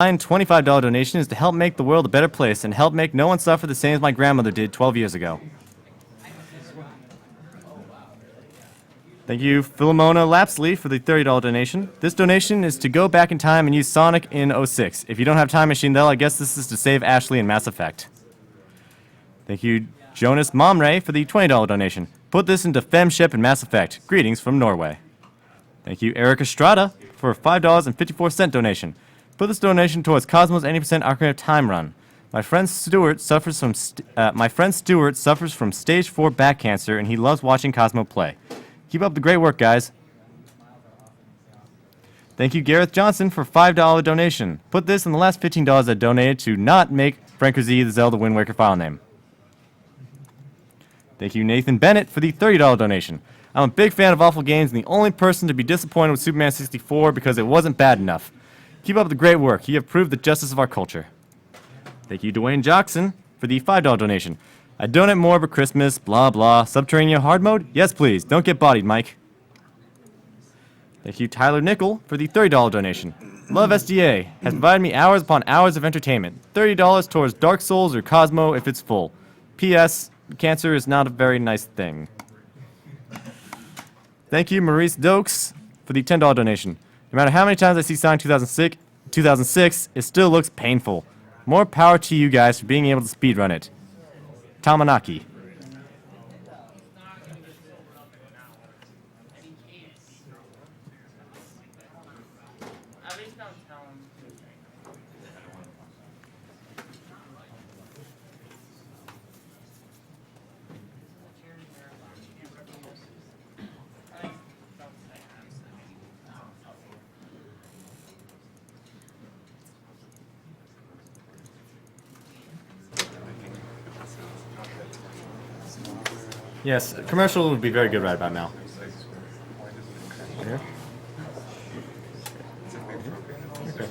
$25 donation is to help make the world a better place and help make no one suffer the same as my grandmother did 12 years ago. Thank you, Philomona Lapsley, for the $30 donation. This donation is to go back in time and use Sonic in 06. If you don't have Time Machine, though, I guess this is to save Ashley in Mass Effect. Thank you, Jonas Momray, for the $20 donation. Put this into Femship in Mass Effect. Greetings from Norway. Thank you, Eric Estrada, for a $5.54 donation. Put this donation towards Cosmo's 80% Ocarina of Time run. My friend Stuart suffers from stage 4 back cancer, and he loves watching Cosmo play. Keep up the great work, guys. Thank you, Gareth Johnson, for a $5 donation. Put this in the last $15 I donated to not make Pancrase the Zelda Wind Waker file name. Thank you, Nathan Bennett, for the $30 donation. I'm a big fan of awful games and the only person to be disappointed with Superman 64 because it wasn't bad enough. Keep up the great work. You have proved the justice of our culture. Thank you, Dwayne Jackson, for the $5 donation. I donate more for Christmas, blah blah. Subterranean hard mode? Yes, please. Don't get bodied, Mike. Thank you, Tyler Nickel, for the $30 donation. Love SDA. Has provided me hours upon hours of entertainment. $30 towards Dark Souls or Cosmo if it's full. P.S. Cancer is not a very nice thing. Thank you, Maurice Dokes, for the $10 donation. No matter how many times I see Sonic 2006, it still looks painful. More power to you guys for being able to speedrun it. Tamanaki. Yes, a commercial would be very good right about now. Here. Okay.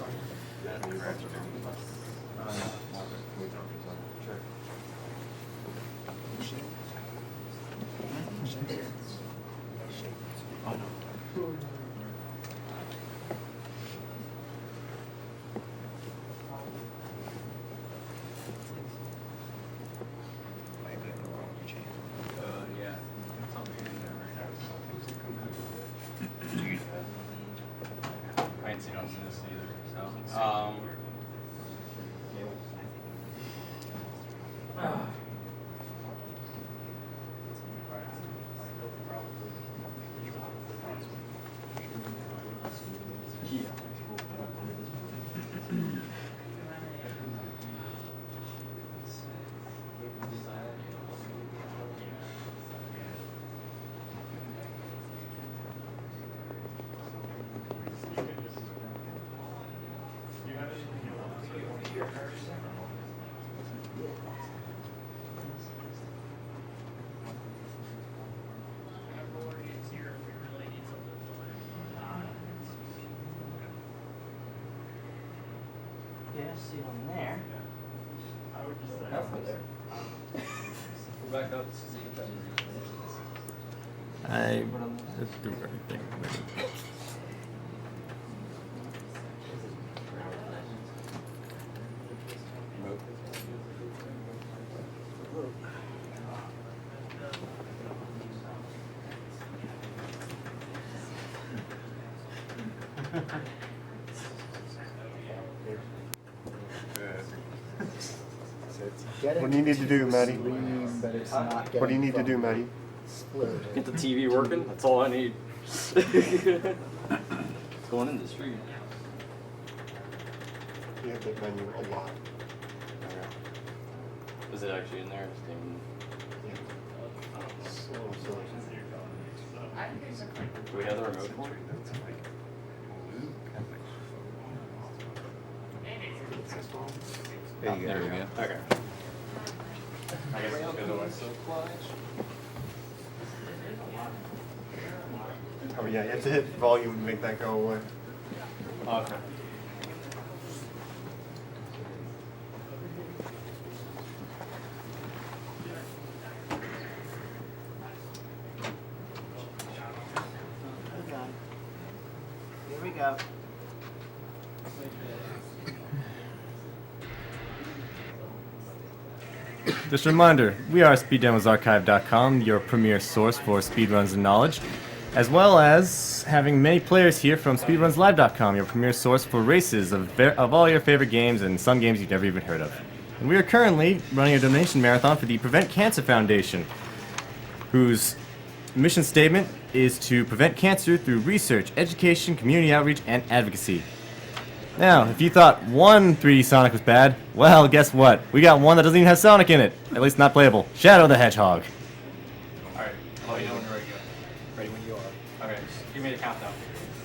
See on there. Go back up. Let's do everything. What do you need to do, Maddie? What do you need to do, Maddie? Get the TV working. That's all I need. It's going in the street. You have that menu a lot. Is it actually in there? Do we have the remote for it? There you go. There we go. Okay. I guess I'll go to my supplies. Oh yeah, you have to hit volume to make that go away. Okay. Here we go. Just a reminder, we are SpeedDemosArchive.com, your premier source for speedruns and knowledge, as well as having many players here from SpeedrunsLive.com, your premier source for races of all your favorite games and some games you've never even heard of. And we are currently running a donation marathon for the Prevent Cancer Foundation, whose mission statement is to prevent cancer through research, education, community outreach, and advocacy. Now, if you thought one 3D Sonic was bad, well, guess what? We got one that doesn't even have Sonic in it. At least not playable. Shadow the Hedgehog. Alright, oh, you know when you're ready to go. Ready when you are. Okay, just give me the countdown.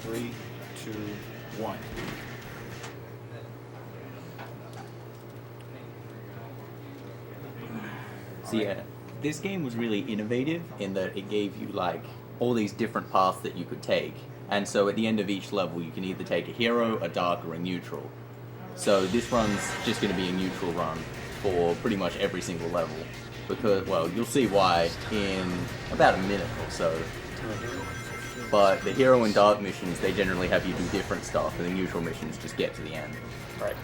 3, 2, 1. So yeah, this game was really innovative in that it gave you like all these different paths that you could take. And so at the end of each level, you can either take a hero, a dark, or a neutral. So this run's just going to be a neutral run for pretty much every single level. Because, well, you'll see why in about a minute or so. But the hero and dark missions, they generally have you do different stuff, and the neutral missions just get to the end. Right.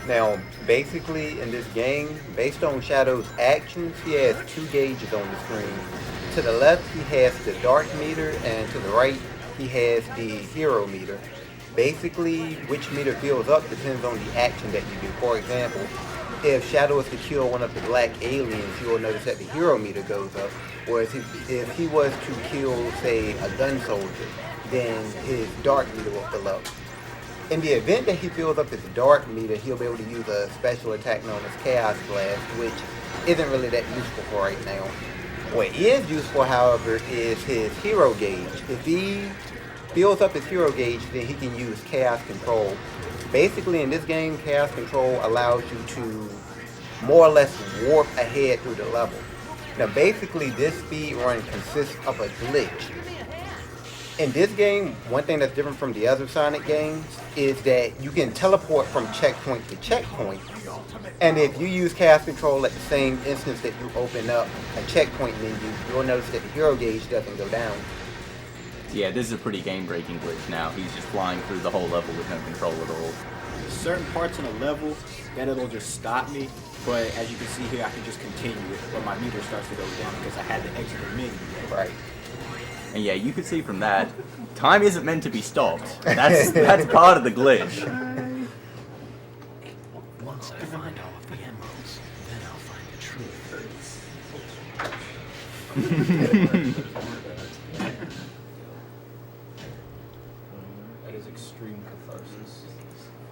Now, basically, in this game, based on Shadow's actions, he has 2 gauges on the screen. To the left, he has the dark meter, and to the right, he has the hero meter. Basically, which meter fills up depends on the action that you do. For example, if Shadow is to kill one of the black aliens, you will notice that the hero meter goes up. Whereas if he was to kill, say, a gun soldier, then his dark meter will fill up. In the event that he fills up his dark meter, he'll be able to use a special attack known as Chaos Blast, which isn't really that useful for right now. What is useful, however, is his hero gauge. If he fills up his hero gauge, then he can use Chaos Control. Basically, in this game, Chaos Control allows you to more or less warp ahead through the level. Now, basically, this speed run consists of a glitch. In this game, one thing that's different from the other Sonic games is that you can teleport from checkpoint to checkpoint. And if you use Chaos Control at the same instance that you open up a checkpoint menu, you'll notice that the hero gauge doesn't go down. Yeah, this is a pretty game-breaking glitch now. He's just flying through the whole level with no control at all. Certain parts in a level that it'll just stop me, but as you can see here, I can just continue it, but my meter starts to go down because I had to exit the menu. Right. And yeah, you can see from that, time isn't meant to be stopped. That's part of the glitch. Once I find all of the emeralds, then I'll find the truth. That is extreme catharsis.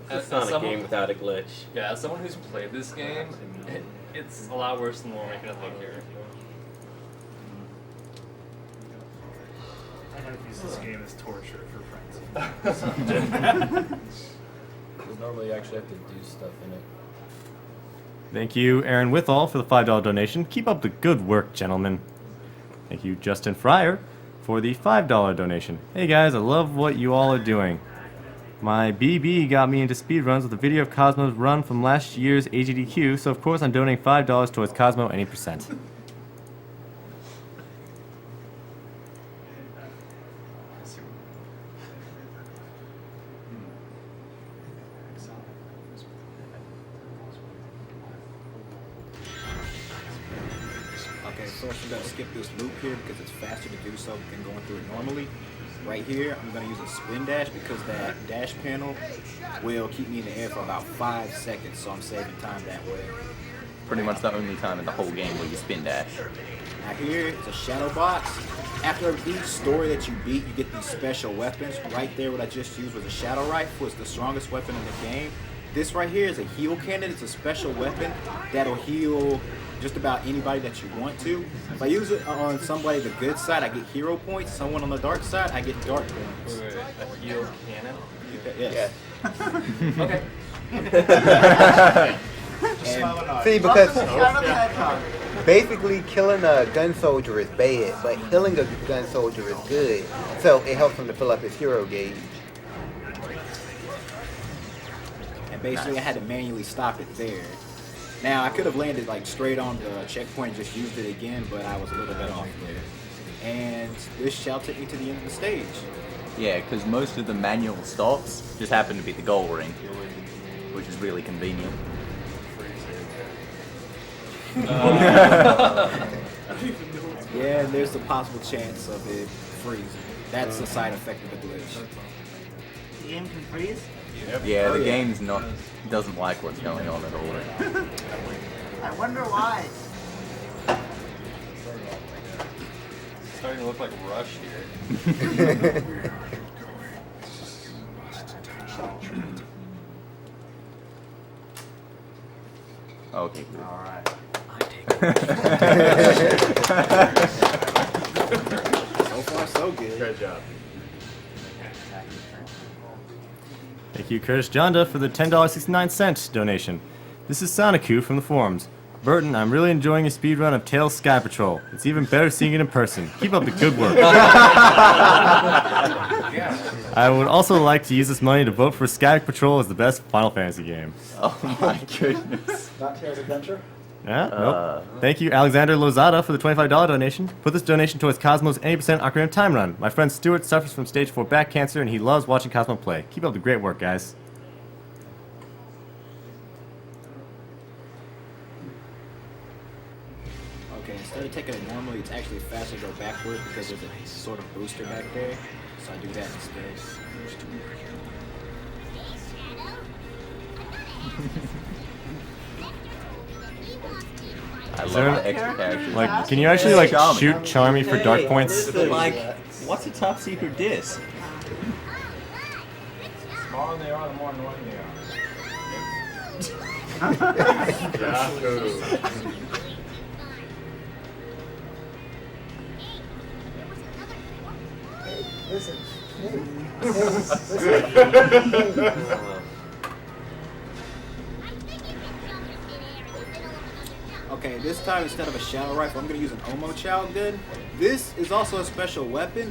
It's not a game without a glitch. Yeah, as someone who's played this game, it's a lot worse than what we're making it look here. I don't use this game as torture for friends. Because normally you actually have to do stuff in it. Thank you, Aaron Withall, for the $5 donation. Keep up the good work, gentlemen. Thank you, Justin Fryer, for the $5 donation. Hey guys, I love what you all are doing. My BB got me into speedruns with a video of Cosmo's run from last year's AGDQ, so of course I'm donating $5 towards Cosmo any percent. Okay, first I'm going to skip this loop here because it's faster to do so than going through it normally. Right here, I'm going to use a spin dash because that dash panel will keep me in the air for about 5 seconds, so I'm saving time that way. Pretty much the only time in the whole game where you spin dash. Now here, it's a shadow box. After each story that you beat, you get these special weapons. Right there, what I just used was a shadow rifle. It's the strongest weapon in the game. This right here is a heal cannon. It's a special weapon that'll heal just about anybody that you want to. If I use it on somebody the good side, I get hero points. Someone on the dark side, I get dark points. Wait, a heal cannon? Yes. Okay. And See, because basically killing a gun soldier is bad, but healing a gun soldier is good. So it helps him to fill up his hero gauge. and basically I had to manually stop it there. Now I could have landed like straight on the checkpoint and just used it again, but I was a little bit off there. And this shall take me to the end of the stage. Yeah, because most of the manual stops just happen to be the goal ring, which is really convenient. Yeah, and there's the possible chance of it freezing. That's a side effect of the glitch. The game can freeze? Yeah, the game's doesn't like what's going on at all. I wonder why. It's starting to look like Rush here. Okay, good. Alright. I take So far, so good. Good job. Thank you, Curtis Jonda, for the $10.69 donation. This is Sonicu from the forums. Burton, I'm really enjoying your speedrun of Tails Sky Patrol. It's even better seeing it in person. Keep up the good work. I would also like to use this money to vote for Sky Patrol as the best Final Fantasy game. Oh my goodness. Not Tails Adventure? Yeah, nope. Thank you, Alexander Lozada, for the $25 donation. Put this donation towards Cosmo's 80% Ocarina of Time run. My friend Stuart suffers from stage 4 back cancer, and he loves watching Cosmo play. Keep up the great work, guys. Okay, instead of taking it normally, it's actually faster to go backwards because there's a sort of booster back there. So I do that instead. I love the extra characters. Like, can you actually, like, Charming. shoot Charmy for dark points? Like, what's a top secret disc? The smaller they are, the more annoying they Listen. Okay, this time instead of a shadow rifle, I'm gonna use an Omo Chow gun. This is also a special weapon.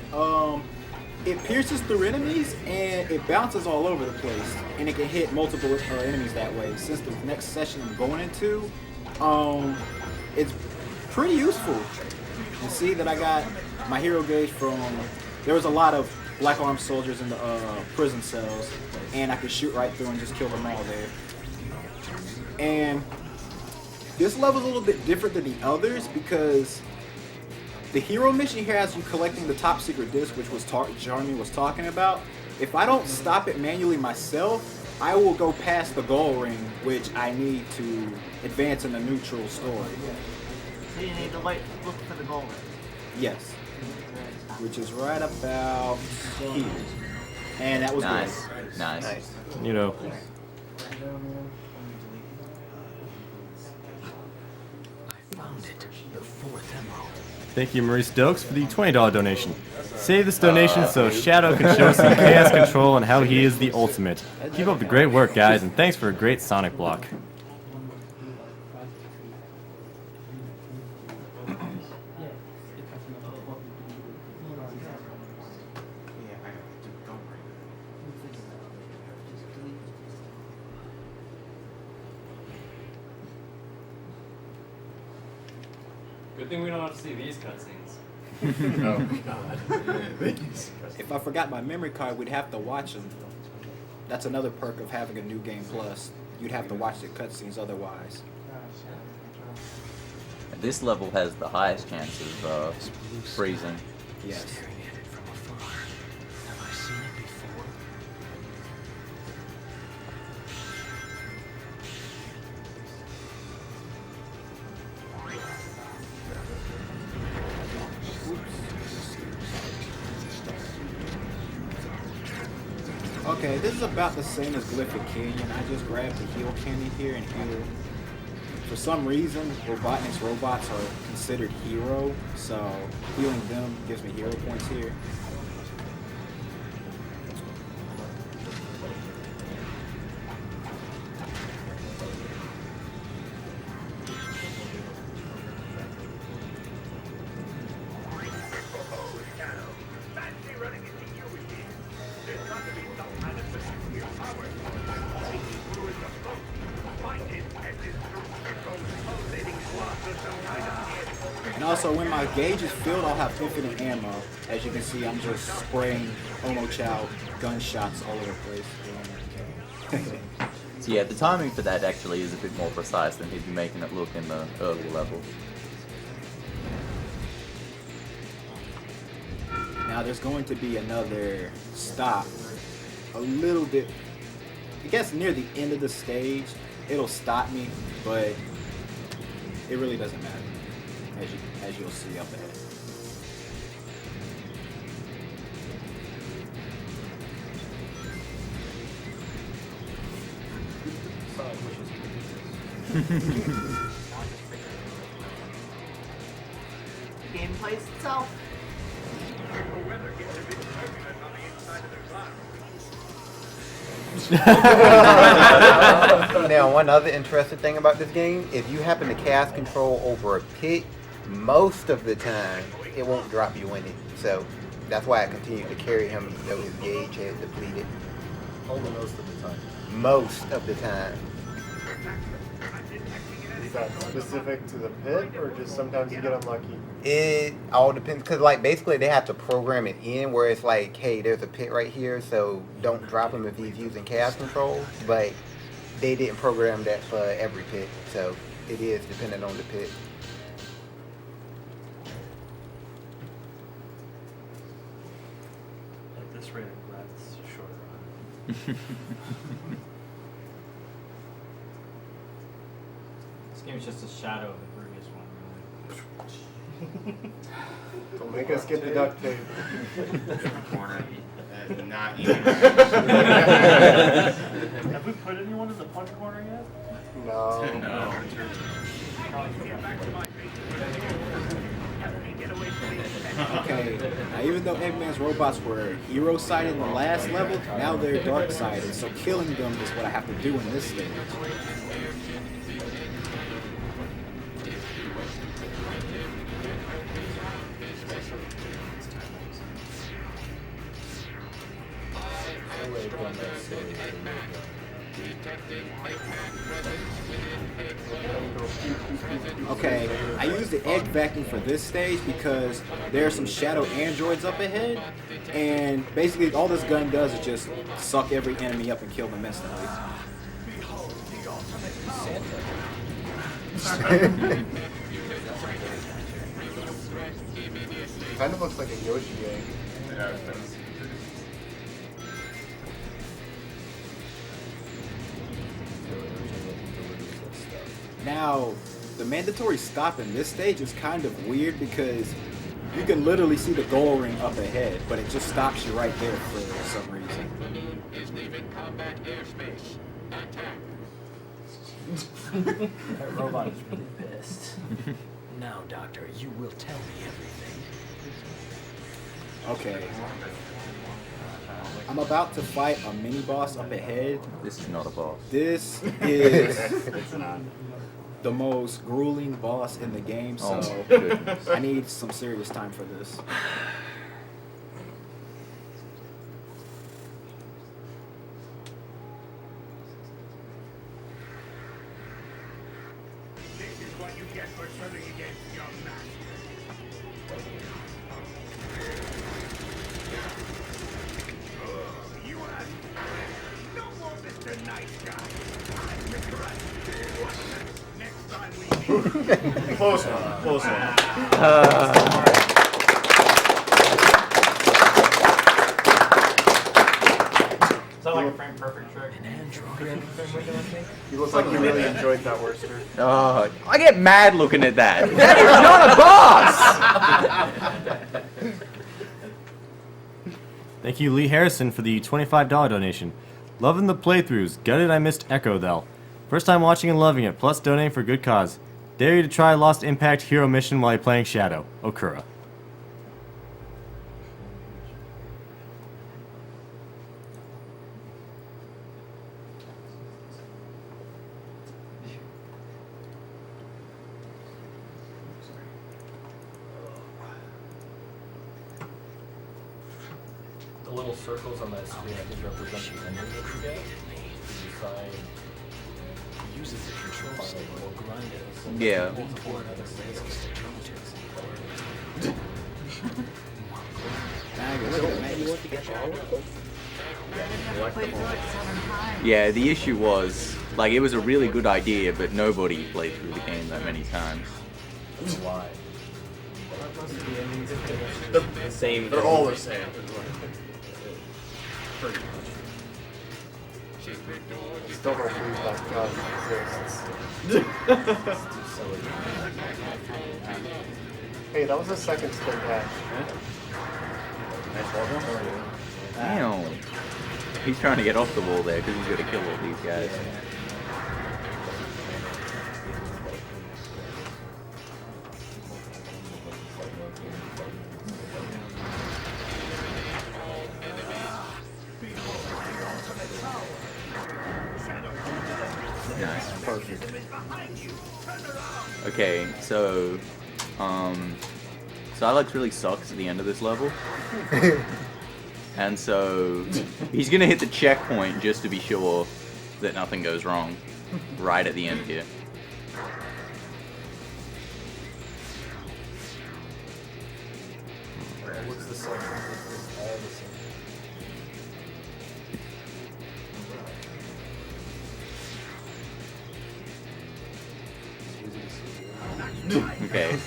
It pierces through enemies and it bounces all over the place, and it can hit multiple enemies that way. Since the next session I'm going into, it's pretty useful. You see that I got my hero gauge from. There was a lot of black armed soldiers in the prison cells, and I could shoot right through and just kill them all there. And this level's a little bit different than the others because the hero mission here has you collecting the top secret disc, which was Jeremy was talking about. If I don't stop it manually myself, I will go past the goal ring, which I need to advance in the neutral story. So you need to look for the goal ring. Yes. Which is right about here. And that was Nice. good. Nice. You know. I found it. The fourth emerald. Thank you, Maurice Stokes, for the $20 donation. Save this donation so Shadow can show some chaos control and how he is the ultimate. Keep up the great work, guys, and thanks for a great Sonic block. Good thing we don't have to see these cutscenes. Oh god. If I forgot my memory card, we'd have to watch them. That's another perk of having a new game plus. You'd have to watch the cutscenes otherwise. This level has the highest chance of freezing. Yes. Staring at it from afar. Have I seen it before? Okay, this is about the same as Glyphic Canyon. I just grabbed the heal candy here and here. For some reason, Robotnik's robots are considered hero, so healing them gives me hero points here. And also, when my gauge is filled, I'll have infinite ammo. As you can see, I'm just spraying Omo Chow gunshots all over the place. So yeah, the timing for that actually is a bit more precise than he'd be making it look in the earlier levels. Now there's going to be another stop a little bit, I guess near the end of the stage. It'll stop me, but it really doesn't matter, as you'll see up ahead. The game plays itself. Now, one other interesting thing about this game, if you happen to cast control over a pit, most of the time it won't drop you in it. So that's why I continued to carry him, even though his gauge had depleted. Only most of the time. Most of the time. Is that specific to the pit, or just sometimes you get unlucky? It all depends, because like basically they have to program it in where it's like, hey, there's a pit right here, so don't drop him if he's using cast control. But they didn't program that for every pit, so it is dependent on the pit. At this rate, I'm glad it's a short run. This game is just a shadow of the previous one, really. Don't make us get the duct tape. Corner. Not even. Have we put anyone in the punch corner yet? No. No. Okay, now even though Eggman's robots were hero sided in the last level, now they're dark sided, so killing them is what I have to do in this stage. Okay, I used the egg vacuum for this stage because there are some shadow androids up ahead, and basically all this gun does is just suck every enemy up and kill them instantly. Kind of looks like a Yoshi egg. Yeah, it does. Now, the mandatory stop in this stage is kind of weird because you can literally see the goal ring up ahead, but it just stops you right there for some reason. That robot is really pissed. Now, Doctor, you will tell me everything. Okay. I'm about to fight a mini boss up ahead. This is not a boss. This is the most grueling boss in the game, so Oh, goodness. I need some serious time for this. Close one. Close one. Is that like a frame perfect trick? You look like you really enjoyed that, Worcester. Oh, I get mad looking at that. That is not a boss! Thank you, Lee Harrison, for the $25 donation. Loving the playthroughs. Gutted I missed Echo, though. First time watching and loving it, plus donating for good cause. Dare you to try Lost Impact Hero Mission while you're playing Shadow. Okura. The little circles on that screen, I think, represent the ending that you get. You decide Uses the control stick or grind it. Yeah. Or another phases to Now, you want to get all of them? Played through it 7 times. Yeah, the issue was, like, it was a really good idea, but nobody played through the game that many times. Why? The same. They're all the same. Pretty much. Still don't believe that God exists. Hey, that was a second spin dash. Damn. He's trying to get off the wall there because he's going to kill all these guys. Nice. Perfect. Okay, so Silex really sucks at the end of this level. And so he's gonna hit the checkpoint just to be sure that nothing goes wrong right at the end here. What's the second? Okay.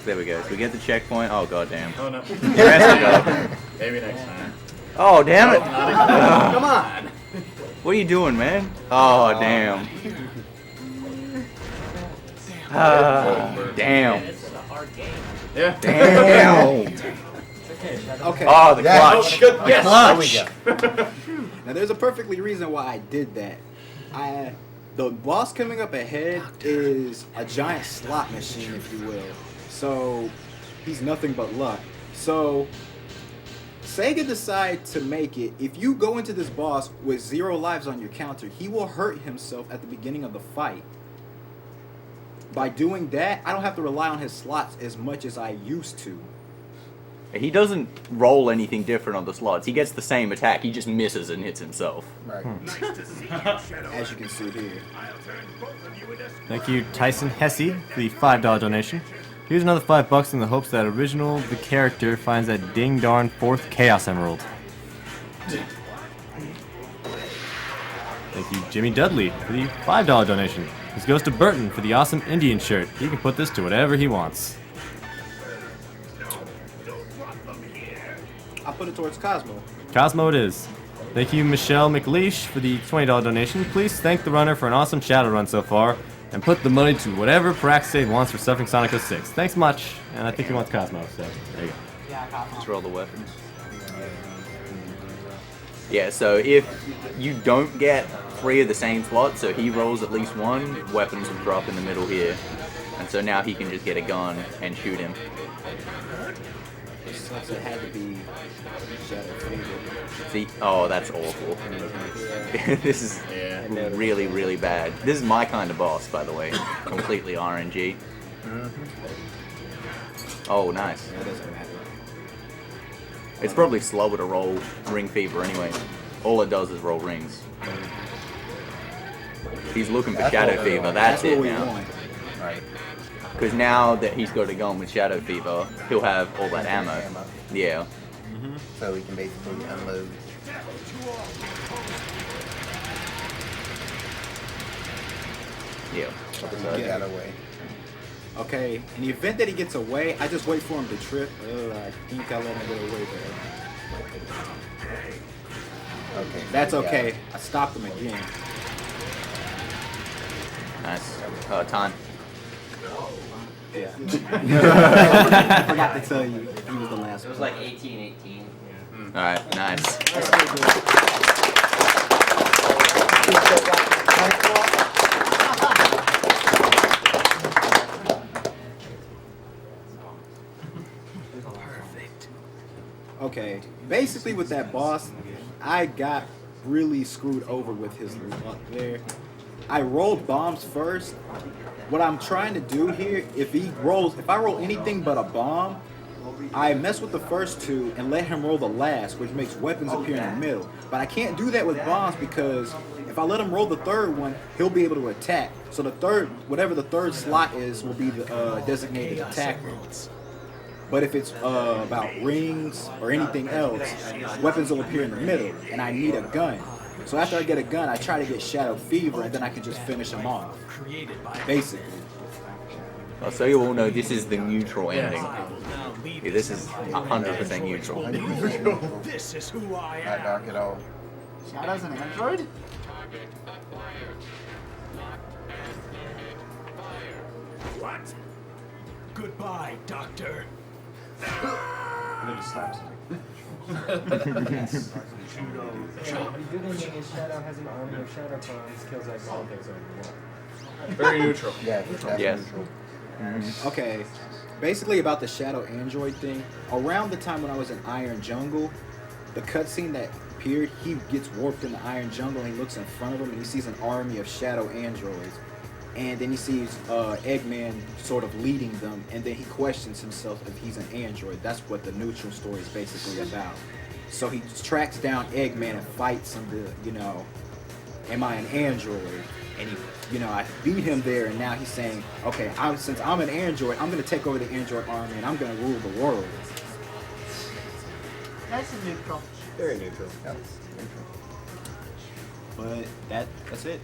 There we go. So we get the checkpoint. Oh goddamn. Oh no. Go. Maybe next time. Oh damn it! Come on. What are you doing, man? Oh damn. Damn. Yeah. Damn. Okay. Oh, the Yeah. clutch. Good guess. The clutch. Now there's a perfectly reason why I did that. The boss coming up ahead is a giant slot machine, if you will. So he's nothing but luck. So Sega decided to make it, if you go into this boss with 0 lives on your counter, he will hurt himself at the beginning of the fight. By doing that, I don't have to rely on his slots as much as I used to. He doesn't roll anything different on the slots. He gets the same attack. He just misses and hits himself. Right. As you can see here. Thank you, Tyson Hesse, for the $5 donation. Here's another $5 in the hopes that original the character finds that ding darn 4th Chaos Emerald. Thank you, Jimmy Dudley, for the $5 donation. This goes to Burton for the awesome Indian shirt. He can put this to whatever he wants. I'll put it towards Cosmo. Cosmo it is. Thank you, Michelle McLeish, for the $20 donation. Please thank the runner for an awesome Shadow run so far, and put the money to whatever Pancrase wants for stuffing Sonic 06. Thanks much, and I think he wants Cosmo, so there you go. Just roll the weapons. Yeah, so if you don't get 3 of the same slots, so he rolls at least 1, weapons will drop in the middle here. And so now he can just get a gun and shoot him. Since it had to be Shadow Fever. See? Oh, that's awful. This is really, really bad. This is my kind of boss, by the way. Completely RNG. Oh, nice. That doesn't matter. It's probably slower to roll Ring Fever anyway. All it does is roll rings. He's looking for Shadow Fever. That's what it we now. want. Right. Because now that he's got a gun with Shadow Fever, he'll have all that ammo. Yeah. So we can basically unload. Yeah. Put that away. Okay, in the event that he gets away, I just wait for him to trip. I think I let him get away there. Okay. That's yeah. okay. I stopped him again. Nice. Time. Yeah. I forgot to tell you, he was the last It was one. like 18-18. Alright, nice. Okay, basically with that boss, I got really screwed over with his luck there. I rolled bombs first. What I'm trying to do here, if I roll anything but a bomb, I mess with the first 2 and let him roll the last, which makes weapons appear in the middle. But I can't do that with bombs because if I let him roll the 3rd one, he'll be able to attack. So the 3rd, whatever the 3rd slot is, will be the designated attack. But if it's about rings or anything else, weapons will appear in the middle, and I need a gun. So after I get a gun, I try to get Shadow Fever, and then I can just finish them off. Basically. Oh, so you all know this is the neutral ending. Yeah, this is 100% neutral. This is who I Not am. dark at all. Shadow's an android? What? Goodbye, Doctor. And then just slaps him. The good ending is Shadow has an army of Shadow Clones, kills like all things over. Very neutral. Yeah, that's Yes. neutral. Okay, basically about the Shadow Android thing, around the time when I was in Iron Jungle, the cutscene that appeared, he gets warped in the Iron Jungle and he looks in front of him and he sees an army of Shadow Androids. And then he sees Eggman sort of leading them, and then he questions himself if he's an android. That's what the neutral story is basically about. So he tracks down Eggman and fights him to, you know, am I an android? And he, you know, I beat him there, and now he's saying, okay, since I'm an android, I'm going to take over the android army, and I'm going to rule the world. That's a neutral. Very neutral. Yeah. But that's it.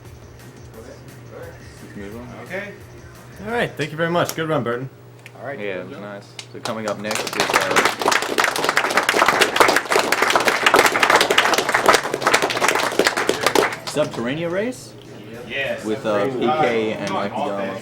Let's move on. Okay. All right, thank you very much. Good run, Burton. All right. Yeah, it was nice. So coming up next is Subterranea Race Yes. with PK and Mikey Yama.